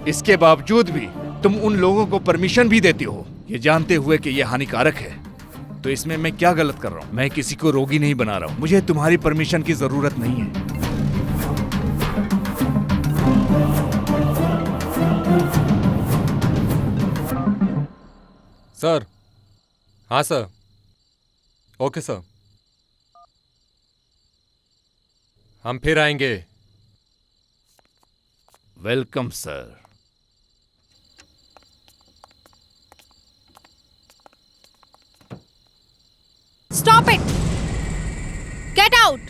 इसके बावजूद भी तुम उन लोगों को परमिशन भी देती हो, ये जानते हुए कि ये हानिकारक है। तो इसमें मैं क्या गलत कर रहा हूँ? मैं किसी को रोगी नहीं बना रहा हूँ। मुझे तुम्हारी परमिशन की जरूरत नहीं है। सर। हाँ सर। ओके सर, हम फिर आएंगे। Welcome sir. Stop it! Get out!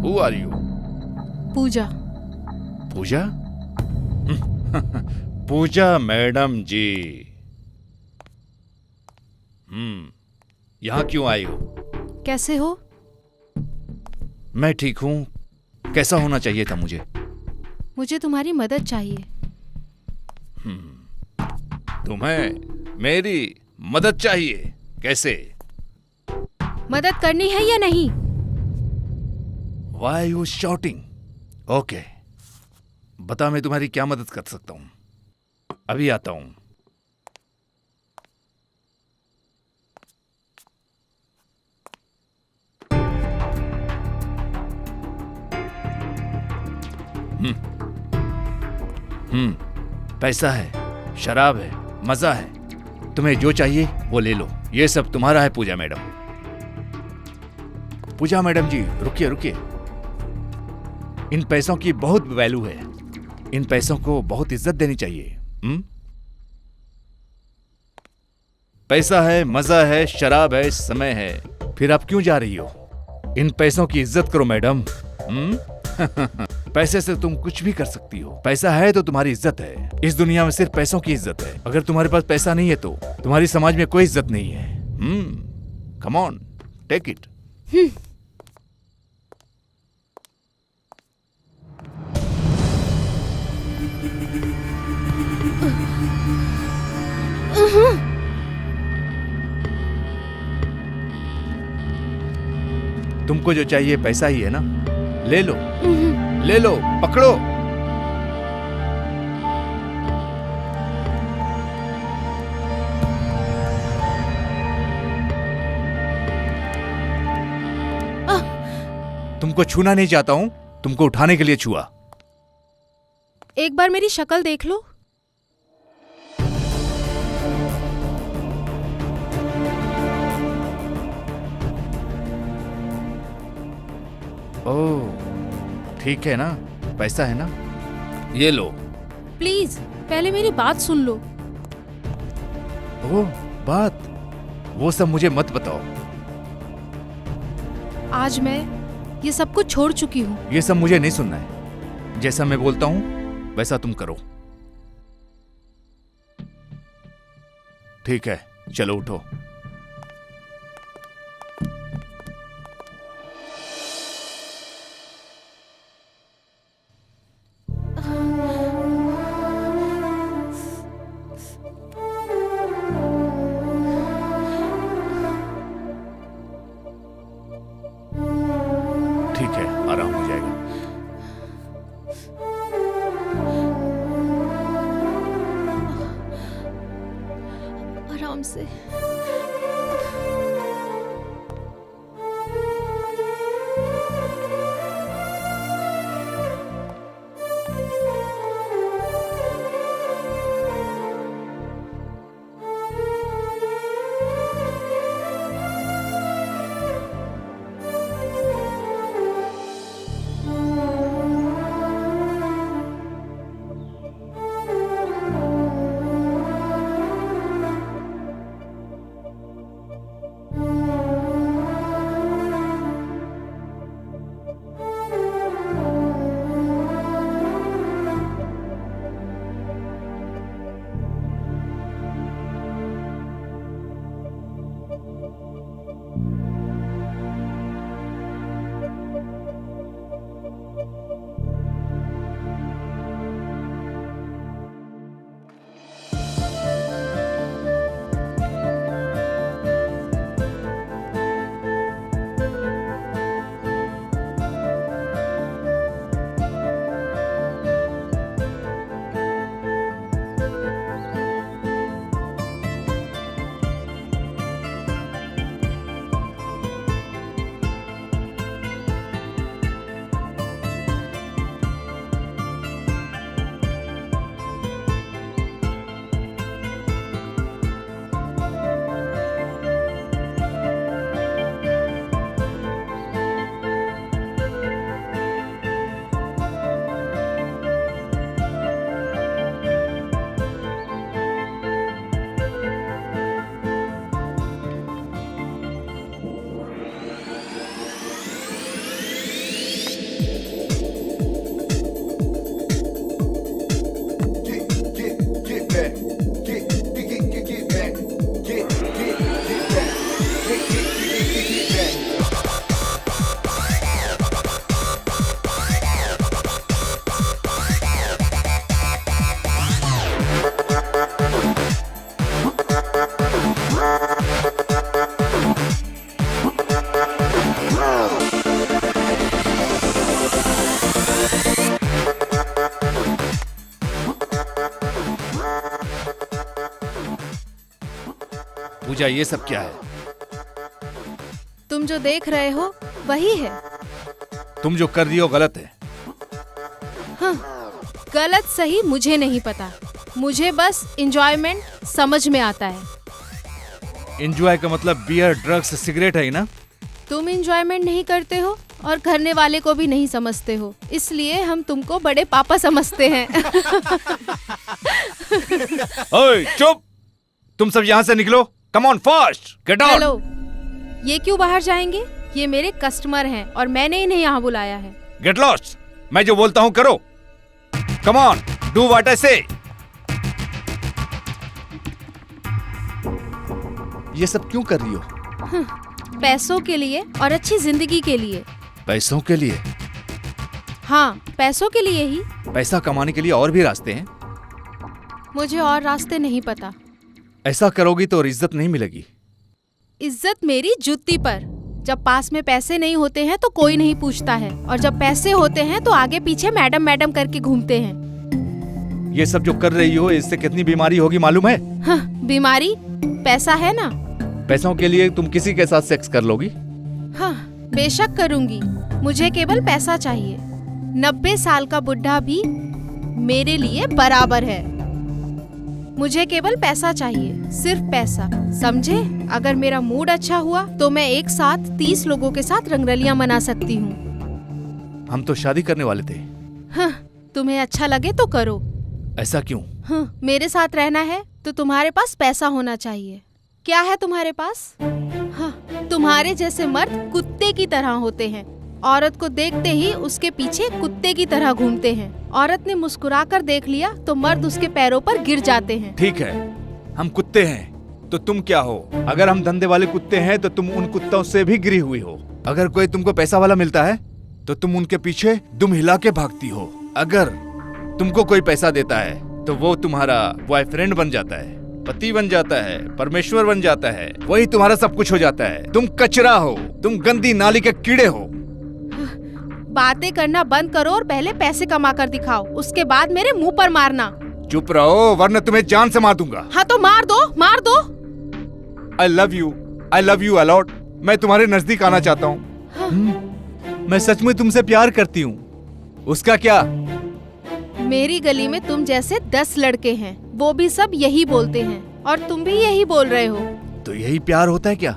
Who are you? Pooja. Pooja? Pooja madam ji. यहाँ क्यों आई हो? कैसे हो? मैं ठीक हूँ। कैसा होना चाहिए था मुझे? मुझे तुम्हारी मदद चाहिए। तुम्हें मेरी मदद चाहिए? कैसे? मदद करनी है या नहीं? Why are you shouting? Okay, बता मैं तुम्हारी क्या मदद कर सकता हूँ। अभी आता हूँ। पैसा है, शराब है, मजा है। तुम्हें जो चाहिए वो ले लो। ये सब तुम्हारा है पूजा मैडम। पूजा मैडम जी, रुकिए रुकिए। इन पैसों की बहुत वैल्यू है। इन पैसों को बहुत इज्जत देनी चाहिए। पैसा है, मजा है, शराब है, समय है। फिर आप क्यों जा रही हो? इन पैसों की इज्जत करो मैडम। पैसे से तुम कुछ भी कर सकती हो। पैसा है तो तुम्हारी इज्जत है। इस दुनिया में सिर्फ पैसों की इज्जत है। अगर तुम्हारे पास पैसा नहीं है तो तुम्हारी समाज में कोई इज्जत नहीं है। Come on, take it. तुमको जो चाहिए पैसा ही है ना? ले लो, ले लो, पकड़ो। तुमको छूना नहीं चाहता हूं, तुमको उठाने के लिए छुआ। एक बार मेरी शक्ल देख लो। ओह, ठीक है ना? पैसा है ना? ये लो। प्लीज पहले मेरी बात सुन लो। ओह, बात? वो सब मुझे मत बताओ। आज मैं ये सब कुछ छोड़ चुकी हूँ। ये सब मुझे नहीं सुनना है। जैसा मैं बोलता हूं वैसा तुम करो। ठीक है, चलो उठो। ठीक है, आराम हो जाएगा। आराम से। पूजा, ये सब क्या है? तुम जो देख रहे हो वही है। तुम जो कर रही हो गलत है। हाँ, गलत सही मुझे नहीं पता, मुझे बस एंजॉयमेंट समझ में आता है। एंजॉय का मतलब बियर, ड्रग्स, सिगरेट है ना? तुम एंजॉयमेंट नहीं करते हो और करने वाले को भी नहीं समझते हो, इसलिए हम तुमको बड़े पापा समझते हैं। ओए चुप! तुम सब यहाँ से निकलो। Come on fast, get out. Hello, ये क्यों बाहर जाएंगे? ये मेरे कस्टमर हैं और मैंने इन्हें यहाँ बुलाया है। Get lost. मैं जो बोलता हूँ करो। Come on, do what I से। ये सब क्यों कर रही हो? पैसों के लिए और अच्छी जिंदगी के लिए। पैसों के लिए? हाँ, पैसों के लिए ही। पैसा कमाने के लिए और भी रास्ते हैं। मुझे और रास्ते नहीं पता। ऐसा करोगी तो इज्जत नहीं मिलेगी। इज्जत मेरी जूती पर। जब पास में पैसे नहीं होते हैं तो कोई नहीं पूछता है, और जब पैसे होते हैं तो आगे पीछे मैडम मैडम करके घूमते हैं। ये सब जो कर रही हो इससे कितनी बीमारी होगी मालूम है? हाँ, बीमारी? पैसा है ना। पैसों के लिए तुम किसी के साथ सेक्स कर लोगी? हाँ, बेशक करूंगी। मुझे केवल पैसा चाहिए। 90 साल का बुढ़ा भी मेरे लिए बराबर है। मुझे केवल पैसा चाहिए, सिर्फ पैसा, समझे? अगर मेरा मूड अच्छा हुआ तो मैं एक साथ 30 लोगों के साथ रंगरलियां मना सकती हूँ। हम तो शादी करने वाले थे। हाँ, तुम्हें अच्छा लगे तो करो। ऐसा क्यों? हाँ, मेरे साथ रहना है तो तुम्हारे पास पैसा होना चाहिए। क्या है तुम्हारे पास? हाँ, तुम्हारे जैसे मर्द कुत्ते की तरह होते हैं। औरत को देखते ही उसके पीछे कुत्ते की तरह घूमते हैं। औरत ने मुस्कुराकर देख लिया तो मर्द उसके पैरों पर गिर जाते हैं। ठीक है, हम कुत्ते हैं तो तुम क्या हो? अगर हम धंधे वाले कुत्ते हैं तो तुम उन कुत्तों से भी गिरी हुई हो। अगर कोई तुमको पैसा वाला मिलता है तो तुम उनके पीछे दुम हिला के भागती हो। अगर तुमको कोई पैसा देता है तो वो तुम्हारा बॉयफ्रेंड बन जाता है, पति बन जाता है, परमेश्वर बन जाता है, वही तुम्हारा सब कुछ हो जाता है। तुम कचरा हो, तुम गंदी नाली के कीड़े हो। बातें करना बंद करो और पहले पैसे कमा कर दिखाओ, उसके बाद मेरे मुंह पर मारना। चुप रहो वरना तुम्हें जान से मार दूंगा। हाँ तो मार दो, मार दो। I love you a lot। मैं तुम्हारे नजदीक आना चाहता हूँ। हाँ। मैं सच में तुमसे प्यार करती हूँ। उसका क्या? मेरी गली में तुम जैसे 10 लड़के हैं, वो भी सब यही बोलते हैं और तुम भी यही बोल रहे हो। तो यही प्यार होता है क्या?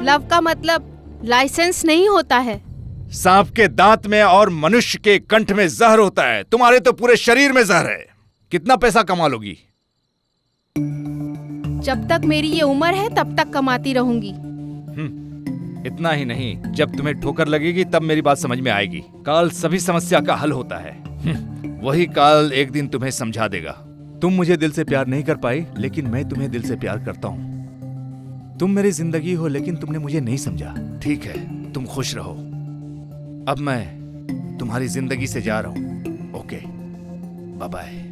लव का मतलब लाइसेंस नहीं होता है। सांप के दांत में और मनुष्य के कंठ में जहर होता है। तुम्हारे तो पूरे शरीर में जहर है। कितना पैसा कमा लोगी? जब तक मेरी ये उम्र है तब तक कमाती रहूंगी। इतना ही नहीं, जब तुम्हें ठोकर लगेगी तब मेरी बात समझ में आएगी। काल सभी समस्या का हल होता है। वही काल एक दिन तुम्हें समझा देगा। तुम मुझे दिल से प्यार नहीं कर पाई, लेकिन मैं तुम्हें दिल से प्यार करता हूँ। तुम मेरी जिंदगी हो लेकिन तुमने मुझे नहीं समझा। ठीक है, तुम खुश रहो। अब मैं तुम्हारी जिंदगी से जा रहा हूँ। Okay, bye bye.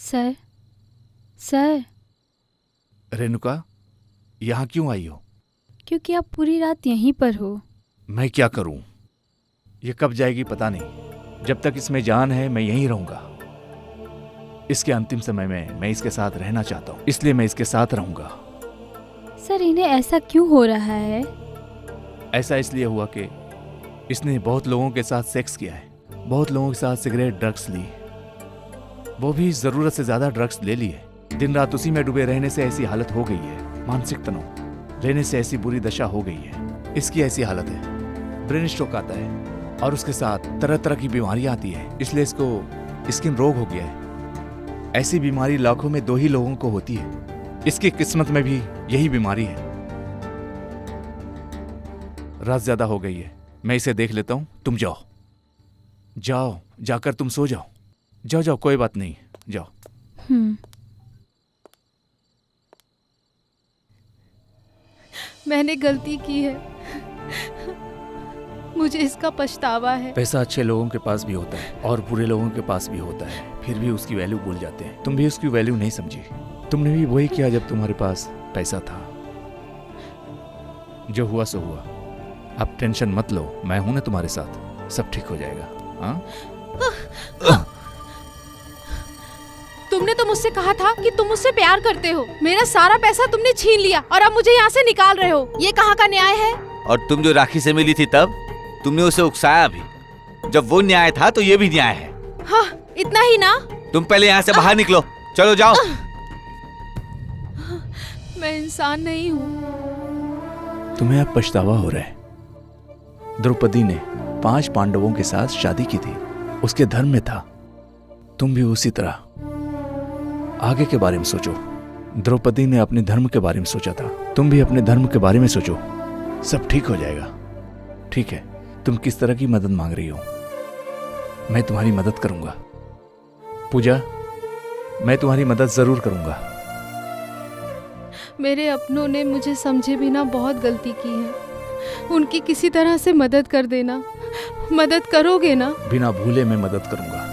Sir, sir, Renuka, यहाँ क्यों आई हो? क्योंकि आप पूरी रात यहीं पर हो। मैं क्या करूं? ये कब जाएगी पता नहीं। जब तक इसमें जान है मैं यहीं रहूंगा। इसके अंतिम समय में मैं इसके साथ रहना चाहता हूं, इसलिए मैं इसके साथ रहूंगा। सर, इन्हें ऐसा क्यों हो रहा है? ऐसा इसलिए हुआ कि इसने बहुत लोगों के साथ सेक्स किया है, बहुत लोगों के साथ सिगरेट, ड्रग्स ली, वो भी जरूरत से ज्यादा ड्रग्स ले लिए। दिन रात उसी में डूबे रहने से ऐसी हालत हो गई है, मानसिक तनाव लेने से ऐसी बुरी दशा हो गई है। इसकी ऐसी हालत है, ब्रेन स्ट्रोक आता है और उसके साथ तरह तरह की बीमारियां आती है, इसलिए इसको स्किन रोग हो गया है। ऐसी बीमारी लाखों में 2 ही लोगों को होती है। इसकी किस्मत में भी यही बीमारी है। रात ज्यादा हो गई है, मैं इसे देख लेता हूं, तुम जाओ, जाओ, जाकर तुम सो जाओ। जाओ जाओ, कोई बात नहीं, जाओ। मैंने गलती की है, मुझे इसका पछतावा है। पैसा अच्छे लोगों के पास भी होता है और बुरे लोगों के पास भी होता है, फिर भी उसकी वैल्यू भूल जाते हैं। तुम भी उसकी वैल्यू नहीं समझी। तुमने भी वही किया जब तुम्हारे पास पैसा था। जो हुआ सो हुआ, अब टेंशन मत लो, मैं हूं ना तुम्हारे साथ, सब ठीक हो जाएगा। हाँ? तुमने तो मुझसे कहा था कि तुम मुझसे प्यार करते हो। मेरा सारा पैसा तुमने छीन लिया और अब मुझे यहाँ से निकाल रहे हो। ये कहाँ का न्याय है? और तुम जो राखी से मिली थी तब तुमने उसे उकसाया भी। जब वो न्याय था तो ये भी न्याय है। हाँ, इतना ही ना? तुम पहले यहाँ से बाहर निकलो, चलो जाओ। मैं इंसान नहीं हूँ। तुम्हें अब पछतावा हो रहा है। द्रौपदी ने 5 पांडवों के साथ शादी की थी, उसके धर्म में था। तुम भी उसी तरह आगे के बारे में सोचो। द्रौपदी ने अपने धर्म के बारे में सोचा था, तुम भी अपने धर्म के बारे में सोचो, सब ठीक हो जाएगा। ठीक है, तुम किस तरह की मदद मांग रही हो? मैं तुम्हारी मदद करूंगा पूजा, मैं तुम्हारी मदद जरूर करूंगा। मेरे अपनों ने मुझे समझे बिना बहुत गलती की है। उनकी किसी तरह से मदद कर देना। मदद करोगे ना? बिना भूले मैं मदद करूंगा।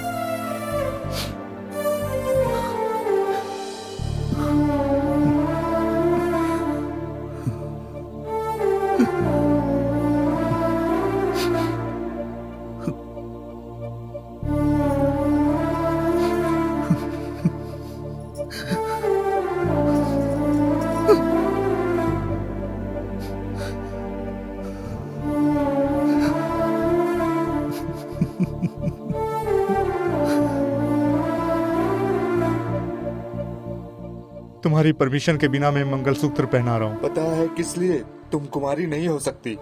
तुम्हारी परमिशन के बिना मैं मंगलसूत्र पहना रहा हूँ। पता है किस लिए? तुम कुमारी नहीं हो सकती।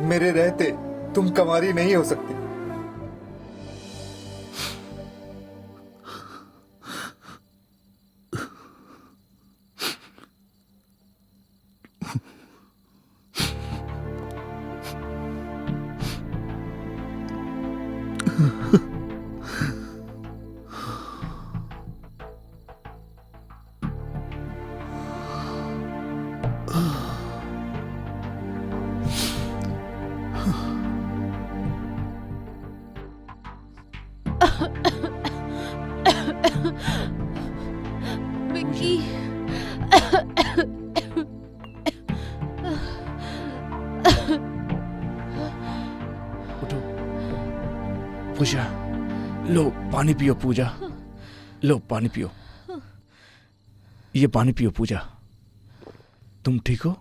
मेरे रहते तुम कुमारी नहीं हो सकती। विक्की, उठो पूजा, लो पानी पियो पूजा, लो पानी पियो, ये पानी पियो पूजा। तुम ठीक हो?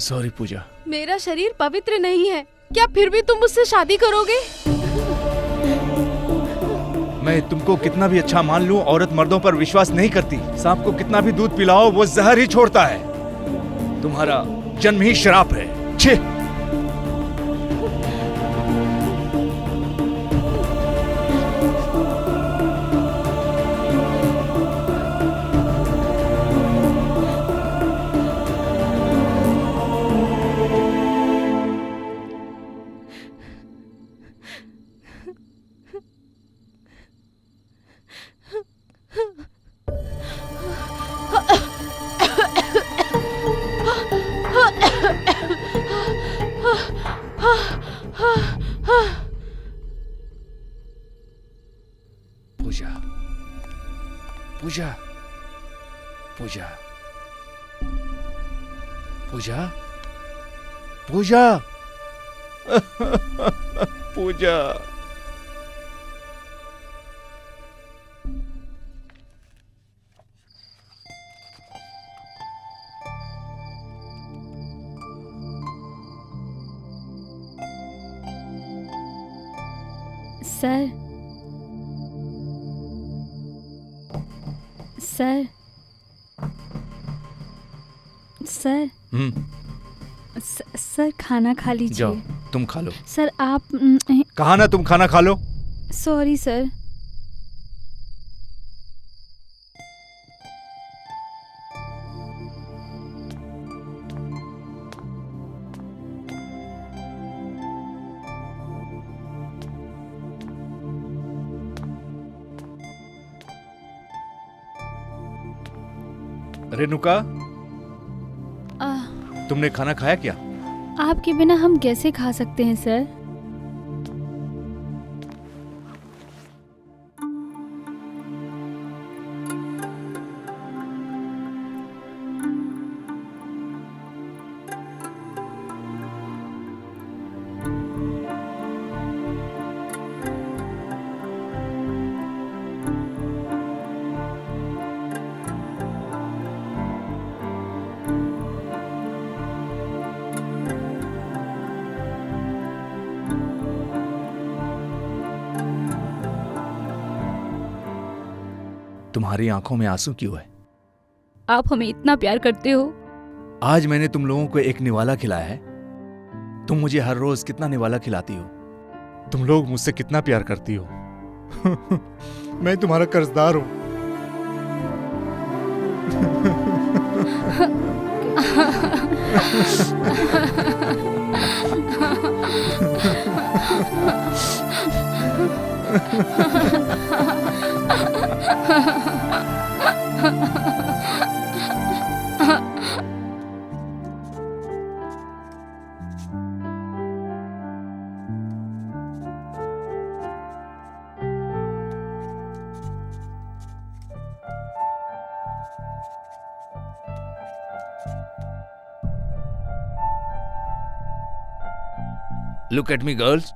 सॉरी पूजा। मेरा शरीर पवित्र नहीं है, क्या फिर भी तुम मुझसे शादी करोगे? मैं तुमको कितना भी अच्छा मान लूं, औरत मर्दों पर विश्वास नहीं करती। सांप को कितना भी दूध पिलाओ वो जहर ही छोड़ता है। तुम्हारा जन्म ही श्राप है। छे! पूजा पूजा पूजा पूजा पूजा। सर सर सर सर खाना खा जाओ, लीजिए। तुम खा लो। सर आप कहा ना तुम खाना खा लो। Sorry sir. रेणुका, तुमने खाना खाया क्या? आपके बिना हम कैसे खा सकते हैं सर? तुम्हारी आंखों में आंसू क्यों है? आप हमें इतना प्यार करते हो। आज मैंने तुम लोगों को एक निवाला खिलाया है। तुम मुझे हर रोज कितना निवाला खिलाती हो? तुम लोग मुझसे कितना प्यार करती हो। मैं तुम्हारा कर्जदार हूं। लुक एट मी गर्ल्स,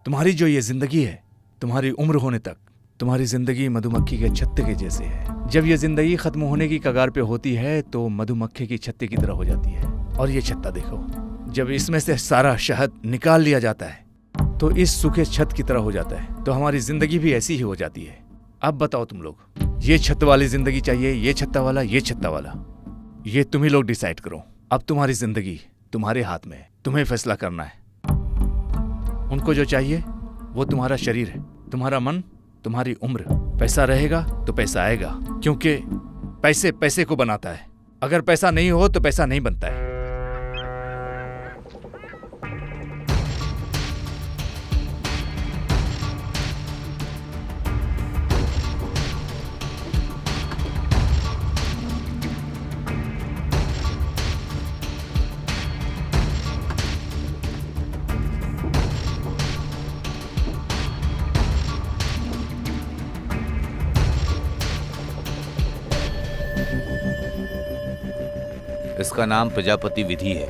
तुम्हारी जो ये जिंदगी है, तुम्हारी उम्र होने तक तुम्हारी जिंदगी मधुमक्खी के छत्ते के जैसे है। जब ये जिंदगी खत्म होने की कगार पे होती है तो मधुमक्खी की छत्ते की तरह हो जाती है। और ये छत्ता देखो, जब इसमें से सारा शहद निकाल लिया जाता है तो इस सूखे छत की तरह हो जाता है। तो हमारी जिंदगी भी ऐसी ही हो जाती है। अब बताओ तुम लोग, ये छत वाली जिंदगी चाहिए, ये छत्ता वाला, ये छत्ता वाला? ये तुम ही लोग डिसाइड करो। अब तुम्हारी जिंदगी तुम्हारे हाथ में है, तुम्हें फैसला करना है। उनको जो चाहिए वो तुम्हारा शरीर है, तुम्हारा मन, तुम्हारी उम्र। पैसा रहेगा तो पैसा आएगा, क्योंकि पैसे पैसे को बनाता है। अगर पैसा नहीं हो तो पैसा नहीं बनता है। इसका नाम प्रजापति विधि है।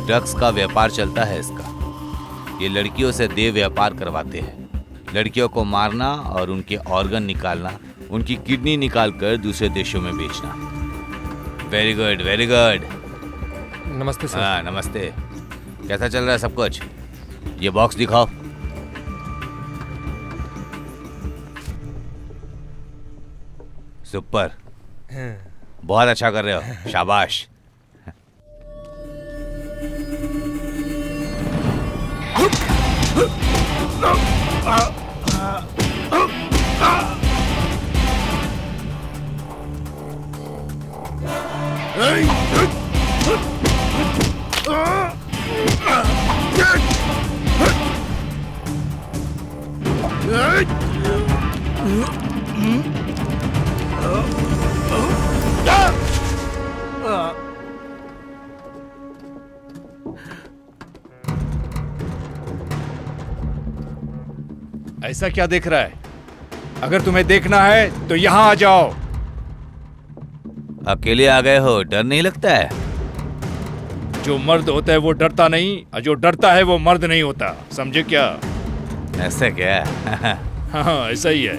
ड्रग्स का व्यापार चलता है इसका। ये लड़कियों से देह व्यापार करवाते हैं। लड़कियों को मारना और उनके ऑर्गन निकालना, उनकी किडनी निकालकर दूसरे देशों में बेचना। Very good, very good. नमस्ते सर। हाँ, नमस्ते। कैसा चल रहा है सब कुछ? ये बॉक्स दिखाओ। सुपर, बहुत अच्छा कर रहे हो, शाबाश। ऐसा क्या देख रहा है? अगर तुम्हें देखना है तो यहाँ आ जाओ। अकेले आ गए हो, डर नहीं लगता है? जो मर्द होता है वो डरता नहीं, और जो डरता है वो मर्द नहीं होता, समझे क्या? ऐसा क्या? हाँ, ऐसा ही है।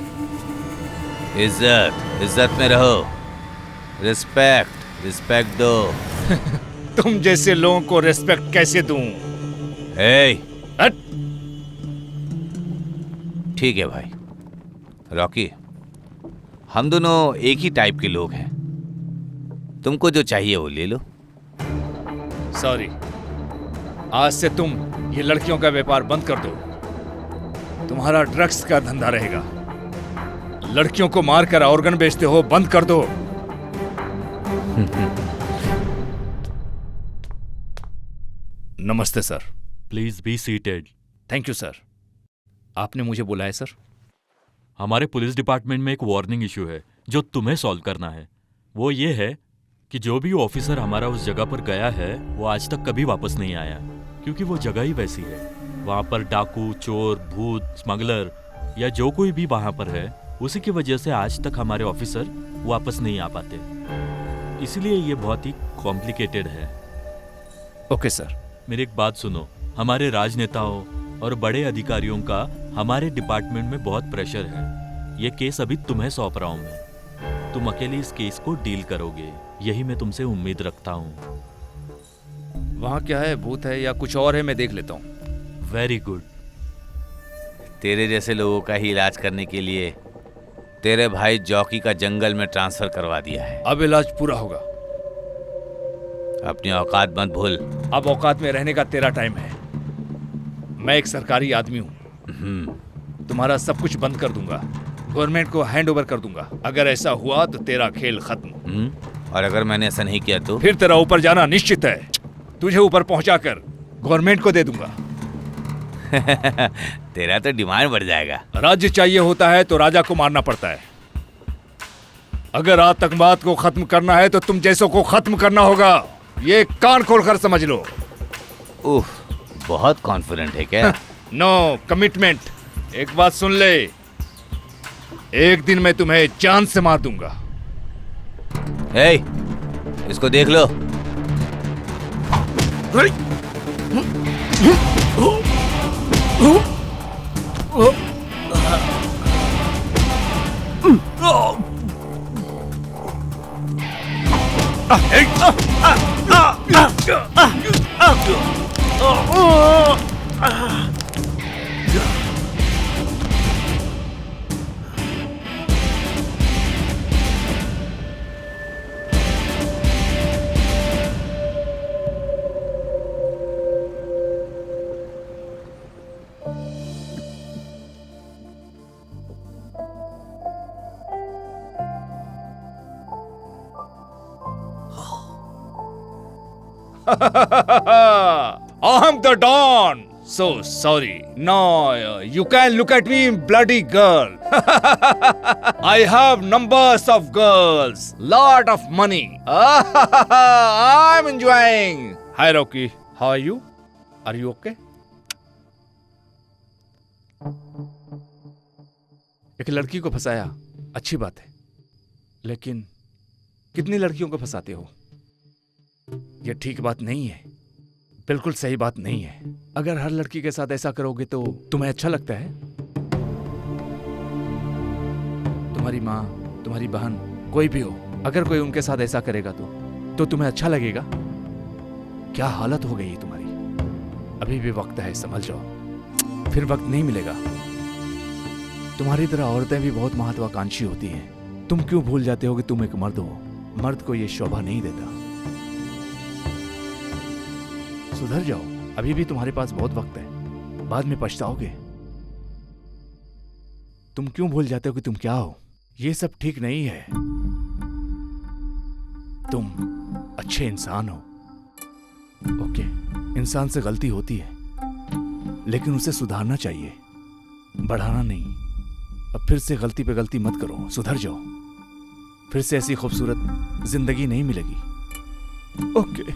इज्जत इज्जत में रहो, रिस्पेक्ट दो। तुम जैसे लोगों को रिस्पेक्ट कैसे दूं? ए, हट! ठीक है भाई। रॉकी, हम दोनों एक ही टाइप के लोग हैं। तुमको जो चाहिए वो ले लो। सॉरी, आज से तुम ये लड़कियों का व्यापार बंद कर दो। तुम्हारा ड्रग्स का धंधा रहेगा। लड़कियों को मारकर ऑर्गन बेचते हो, बंद कर दो। नमस्ते sir. Please be seated. Thank you sir. आपने मुझे बुलाया सर? हमारे पुलिस डिपार्टमेंट में एक वार्निंग इशू है जो तुम्हें सॉल्व करना है। वो ये है कि जो भी ऑफिसर हमारा उस जगह पर गया है वो आज तक कभी वापस नहीं आया, क्योंकि वो जगह ही वैसी है। वहाँ पर डाकू, चोर, भूत, स्मगलर या जो कोई भी वहाँ पर है, उसी की वजह से आज तक हमारे ऑफिसर वापस नहीं आ पाते। इसलिए ये बहुत ही कॉम्प्लिकेटेड है। Okay sir. मेरी एक बात सुनो, हमारे राजनेताओं और बड़े अधिकारियों का हमारे डिपार्टमेंट में बहुत प्रेशर है। ये केस अभी तुम्हें सौंप रहा हूं मैं। तुम अकेले इस केस को डील करोगे, यही मैं तुमसे उम्मीद रखता हूँ। वहाँ क्या है, भूत है या कुछ और है? मैं देख लेता हूँ। Very good. तेरे जैसे लोगों का ही इलाज करने के लिए तेरे भाई जॉकी का जंगल में ट्रांसफर करवा दिया है। अब इलाज पूरा होगा। अपनी औकात मत भूल। अब औकात में रहने का तेरा टाइम है। मैं एक सरकारी आदमी हूँ। तुम्हारा सब कुछ बंद कर दूंगा, गवर्नमेंट को हैंड ओवर कर दूंगा। अगर ऐसा हुआ तो तेरा खेल खत्म। और अगर मैंने ऐसा नहीं किया तो? फिर तेरा ऊपर जाना निश्चित है। तुझे ऊपर पहुंचाकर गवर्नमेंट को दे दूंगा। तेरा तो डिमांड बढ़ जाएगा। राज्य चाहिए होता है तो राजा को मारना पड़ता है। अगर आतंकवाद को खत्म करना है तो तुम जैसों को खत्म करना होगा। ये कान खोलकर समझ लो। उफ, बहुत कॉन्फिडेंट है क्या? No commitment. एक बात सुन ले, एक दिन मैं तुम्हें जान से मार दूंगा। हे, इसको देख लो। I'm the Don. So sorry. No, you can look at me, bloody girl. I have numbers of girls, lot of money. I'm enjoying. Hi, Rocky. How are you? Are you okay? एक लड़की को फंसाया, अच्छी बात है, लेकिन कितनी लड़कियों को फंसाते हो? यह ठीक बात नहीं है, बिल्कुल सही बात नहीं है। अगर हर लड़की के साथ ऐसा करोगे तो तुम्हें अच्छा लगता है? तुम्हारी माँ, तुम्हारी बहन, कोई भी हो, अगर कोई उनके साथ ऐसा करेगा तो तुम्हें अच्छा लगेगा? क्या हालत हो गई है तुम्हारी? अभी भी वक्त है, संभल जाओ, फिर वक्त नहीं मिलेगा। तुम्हारी तरह औरतें भी बहुत महत्वाकांक्षी होती हैं। तुम क्यों भूल जाते हो कि तुम एक मर्द हो? मर्द को यह शोभा नहीं देता। सुधर जाओ, अभी भी तुम्हारे पास बहुत वक्त है, बाद में पछताओगे। तुम क्यों भूल जाते हो कि तुम क्या हो? ये सब ठीक नहीं है। तुम अच्छे इंसान हो। ओके, इंसान से गलती होती है, लेकिन उसे सुधारना चाहिए, बढ़ाना नहीं। अब फिर से गलती पे गलती मत करो, सुधर जाओ। फिर से ऐसी खूबसूरत जिंदगी नहीं मिलेगी। Okay.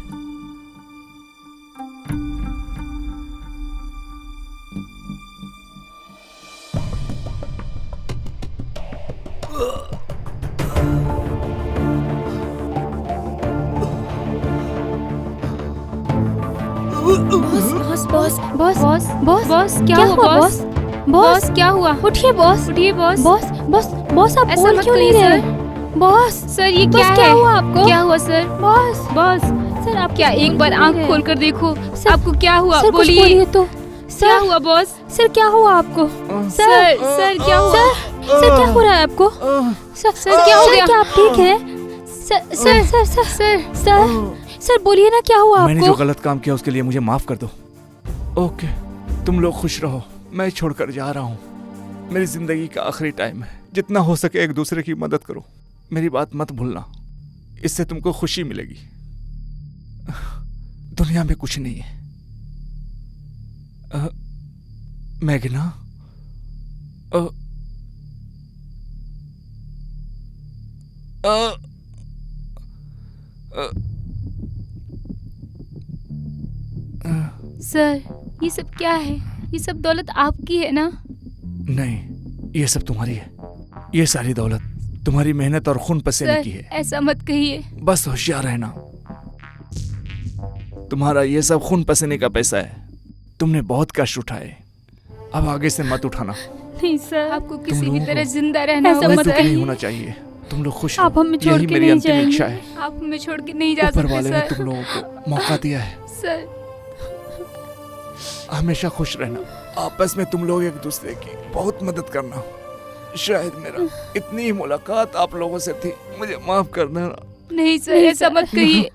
Boss boss boss boss boss boss क्या हुआ बॉस? बॉस क्या हुआ? उठिए बॉस, उठिए बॉस। बॉस बॉस बॉस आप बोल क्यों नहीं रहे? बॉस सर ये क्या है? क्या हुआ आपको? क्या हुआ सर? बॉस बॉस सर आप क्या एक बार आंख खोल कर देखो, आपको क्या हुआ? बोलिए तो। क्या हुआ बॉस? सर क्या हुआ आपको? सर सर क्या हुआ? सर क्या हो रहा है आपको? सर क्या हो गया? क्या आप ठीक हैं? Sir sir sir sir sir sir sir बोलिए ना क्या हुआ मैंने जो आपको? गलत काम किया उसके लिए मुझे माफ कर दो। ओके, तुम लोग खुश रहो, मैं छोड़कर जा रहा हूँ। मेरी जिंदगी का आखिरी टाइम है, जितना हो सके एक दूसरे की मदद करो। मेरी बात मत भूलना, इससे तुमको खुशी मिलेगी। दुनिया में कुछ नहीं है। मैगना, सर ये सब क्या है? ये सब दौलत आपकी है ना? नहीं, ये सब तुम्हारी है। ये सारी दौलत तुम्हारी मेहनत और खून पसीने सर की है। ऐसा मत कहिए। बस होशियार रहना, तुम्हारा ये सब खून पसीने का पैसा है। तुमने बहुत कष्ट उठाए, अब आगे से मत उठाना। नहीं सर, आपको किसी भी लोगों तरह को जिंदा रहना कोई मत दुख नहीं कहिए। होना चाहिए। तुम लोग खुश आप रहो, हमें छोड़ यही के मेरी नहीं अंतिम इच्छा जाएंगे। है। आप हमें छोड़ के नहीं जा ऊपर सकते वाले ने सर। तुम लोगों को मौका दिया है, सर हमेशा खुश रहना। आपस में तुम लोग एक दूसरे की बहुत मदद करना। शायद मेरा इतनी ही मुलाकात आप लोगों से थी, मुझे माफ कर देना। नहीं सर, ऐसा मत कहिए।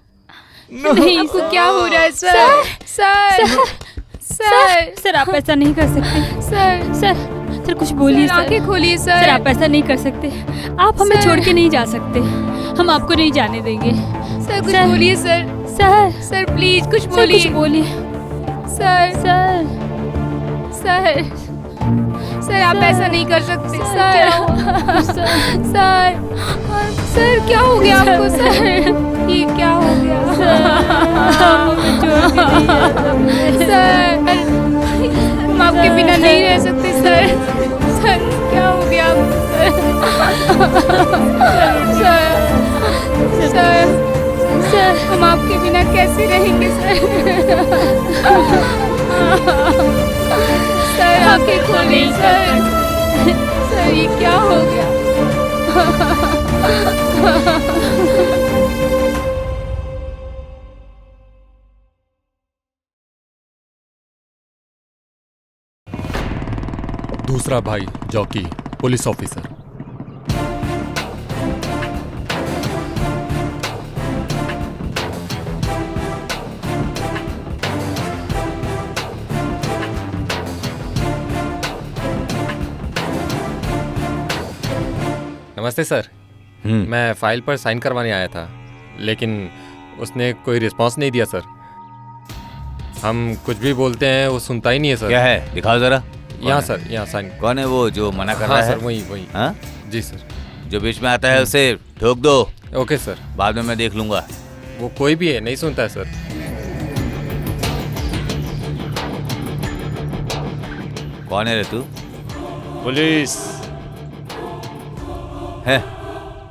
नहीं, आपको क्या हो रहा है सर? सर सर सर आप ऐसा नहीं कर सकते। सर सर सर कुछ बोलिए सर। आंखें खोलिए सर। सर आप ऐसा नहीं कर सकते। आप हमें छोड़ के नहीं जा सकते। हम आपको नहीं जाने देंगे। सर कुछ बोलिए सर। सर सर प्लीज कुछ बोलिए। कुछ बोलिए सर। सर सर सर आप ऐसा नहीं कर सकते सर। सर सर क्या हो गया आपको सर? ये क्या हो गया? सर हम आपके बिना नहीं रह सकते सर। सर क्या हो गया आपको सर? सर सर हम आपके बिना कैसे रहेंगे सर? सर आंखें खोलिए सर। सर ये क्या हो गया? दूसरा भाई जॉकी, पुलिस ऑफिसर। नमस्ते सर। मैं फाइल पर साइन करवाने आया था, लेकिन उसने कोई रिस्पांस नहीं दिया सर। हम कुछ भी बोलते हैं वो सुनता ही नहीं है सर। क्या है, दिखाओ जरा। यहाँ सर, यहाँ साइन। कौन है वो जो मना कर हाँ रहा है? सर, वही। हाँ? जी सर। जो बीच में आता है उसे ठोक दो। Okay sir. बाद में मैं देख लूंगा। वो कोई भी है, नहीं सुनता है सर। कौन है रे तू? पुलिस। है,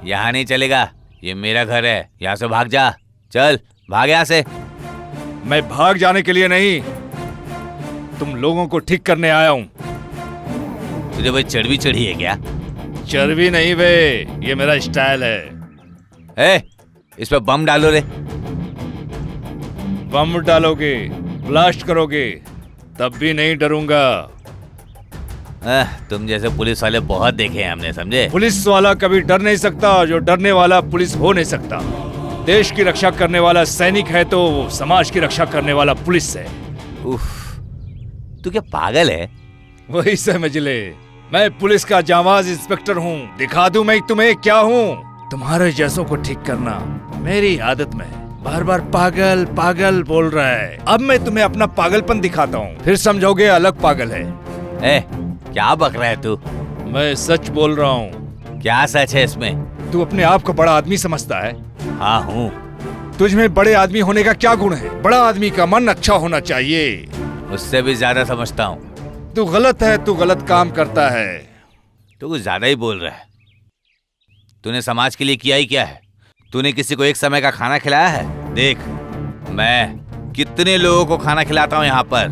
यहाँ नहीं चलेगा, ये मेरा घर है, यहाँ से भाग जा। चल भाग यहाँ से। मैं भाग जाने के लिए नहीं, तुम लोगों को ठीक करने आया हूँ। तुझे भाई चढ़वी चढ़ी है क्या? चर्बी नहीं बे, ये मेरा स्टाइल है। ए, इस पे बम डालो रे। बम डालोगे, ब्लास्ट करोगे, तब भी नहीं डरूंगा। तुम जैसे पुलिस वाले बहुत देखे हैं हमने, समझे? पुलिस वाला कभी डर नहीं सकता, जो डरने वाला पुलिस हो नहीं सकता। देश की रक्षा करने वाला सैनिक है तो समाज की रक्षा करने वाला पुलिस है। उफ, तू क्या पागल है? वही समझ ले, मैं पुलिस का जांबाज इंस्पेक्टर हूँ। दिखा दूं मैं तुम्हें क्या हूँ। तुम्हारे जैसों को ठीक करना मेरी आदत में है। बार बार पागल पागल बोल रहा है। अब मैं तुम्हें अपना पागलपन दिखाता हूँ, फिर समझोगे अलग पागल है। ए, क्या बक रहा है तू? मैं सच बोल रहा हूँ। क्या सच है इसमें? तू अपने आप को बड़ा आदमी समझता है? हाँ हूँ। तुझ में बड़े आदमी होने का क्या गुण है? बड़ा आदमी का मन अच्छा होना चाहिए। उससे भी ज्यादा समझता हूँ। तू गलत है, तू गलत काम करता है। तू कुछ ज्यादा ही बोल रहा है। तूने समाज के लिए किया ही क्या है? तूने किसी को एक समय का खाना खिलाया है? देख, मैं कितने लोगों को खाना खिलाता हूँ यहाँ पर।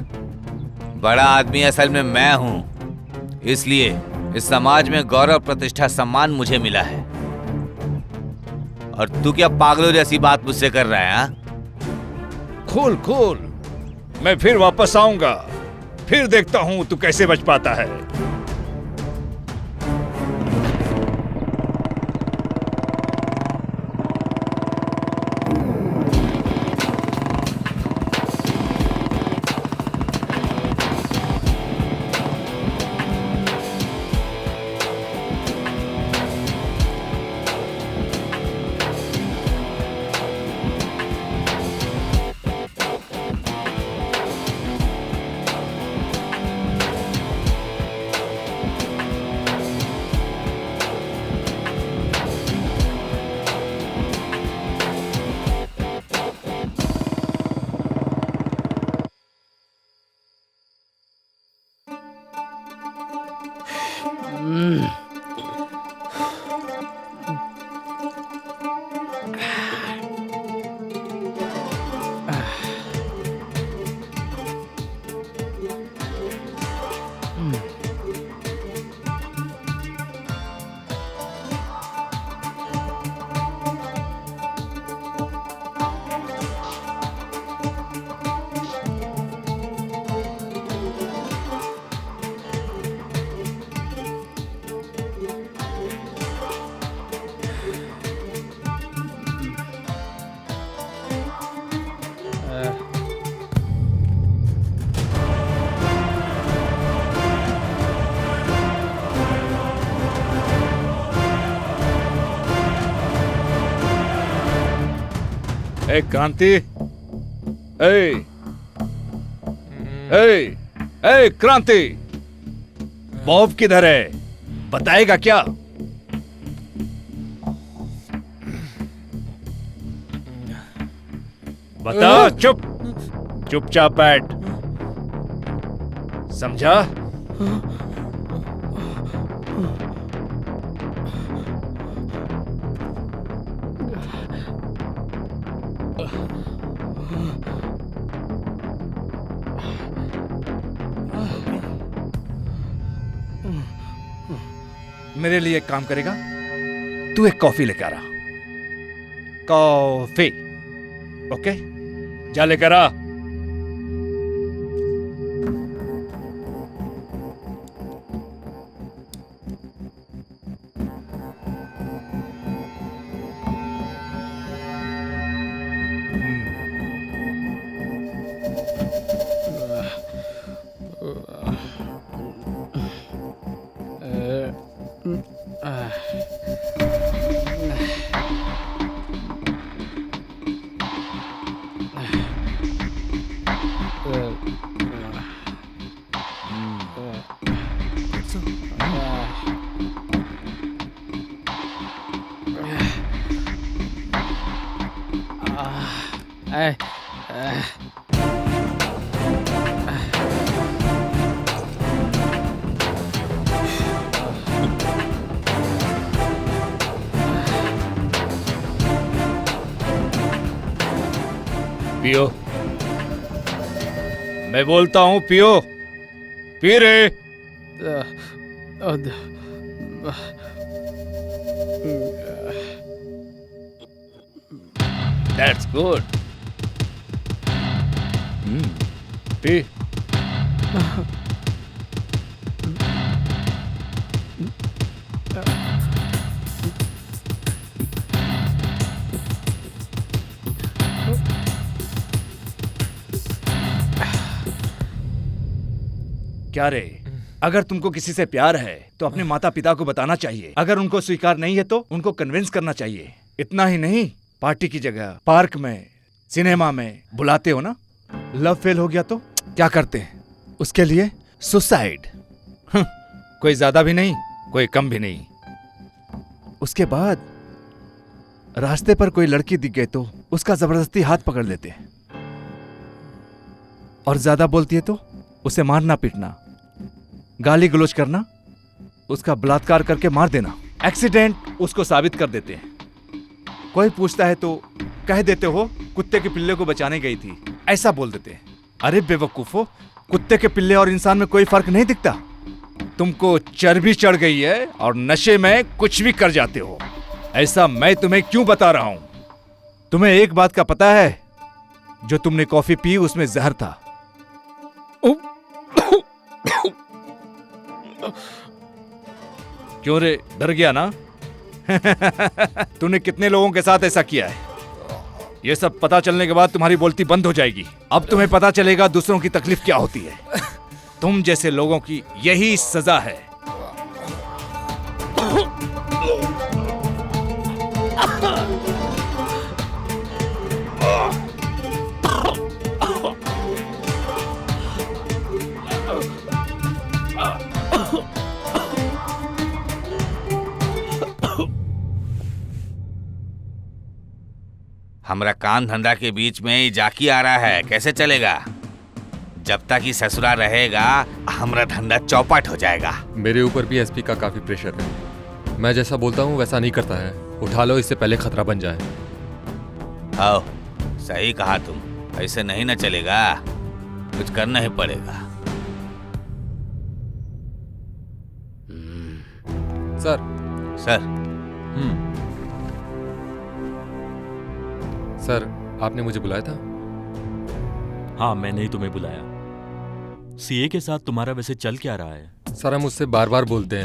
बड़ा आदमी असल में मैं हूँ, इसलिए इस समाज में गौरव, प्रतिष्ठा, सम्मान मुझे मिला है। और तू क्या पागलों जैसी बात मुझसे कर रहा है? हाँ? खोल खोल, मैं फिर वापस आऊंगा, फिर देखता हूं तू कैसे बच पाता है। ए क्रांति, ए ए ए क्रांति, बॉब किधर है? बताएगा क्या? बता। चुपचाप बैठ, समझा? मेरे लिए एक काम करेगा? तू एक कॉफी लेकर आ। Coffee, okay? जा लेकर आ। पियो, मैं बोलता हूं पियो, पी रे। That's good. पी। क्या रे, अगर तुमको किसी से प्यार है तो अपने माता पिता को बताना चाहिए। अगर उनको स्वीकार नहीं है तो उनको कन्विंस करना चाहिए। इतना ही नहीं, पार्टी की जगह पार्क में, सिनेमा में बुलाते हो ना। लव फेल हो गया तो क्या करते हैं? उसके लिए सुसाइड। कोई ज्यादा भी नहीं, कोई कम भी नहीं। उसके बाद रास्ते पर कोई लड़की दिख गई तो उसका जबरदस्ती हाथ पकड़ लेते हैं, और ज्यादा बोलती है तो उसे मारना पीटना, गाली गलौज करना, उसका बलात्कार करके मार देना। एक्सीडेंट उसको साबित कर देते हैं। कोई पूछता है तो कह देते हो कुत्ते के पिल्ले को बचाने गई थी, ऐसा बोल देते हैं। अरे बेवकूफो, कुत्ते के पिल्ले और इंसान में कोई फर्क नहीं दिखता। तुमको चर्बी चढ़ गई है और नशे में कुछ भी कर जाते हो। ऐसा मैं तुम्हें क्यों बता रहा हूं? तुम्हें एक बात का पता है, जो तुमने कॉफी पी उसमें जहर था। क्यों रे, डर गया ना? तूने कितने लोगों के साथ ऐसा किया है? ये सब पता चलने के बाद तुम्हारी बोलती बंद हो जाएगी। अब तुम्हें पता चलेगा दूसरों की तकलीफ क्या होती है। तुम जैसे लोगों की यही सजा है। हमरा काम धंधा के बीच में ही जाकी आ रहा है, कैसे चलेगा? जब तक ही ससुरा रहेगा हमरा धंधा चौपट हो जाएगा। मेरे ऊपर भी एसपी का काफ़ी प्रेशर है। मैं जैसा बोलता हूँ वैसा नहीं करता है। उठा लो, इससे पहले खतरा बन जाए। आओ, सही कहा तुम। ऐसे नहीं ना चलेगा, कुछ करना ही पड़ेगा। सर। सर। सर, आपने मुझे बुलाया था? हाँ, मैंने ही तुम्हें बुलाया। सीए के साथ तुम्हारा वैसे चल क्या रहा है? सर, हम उससे बार बार बोलते हैं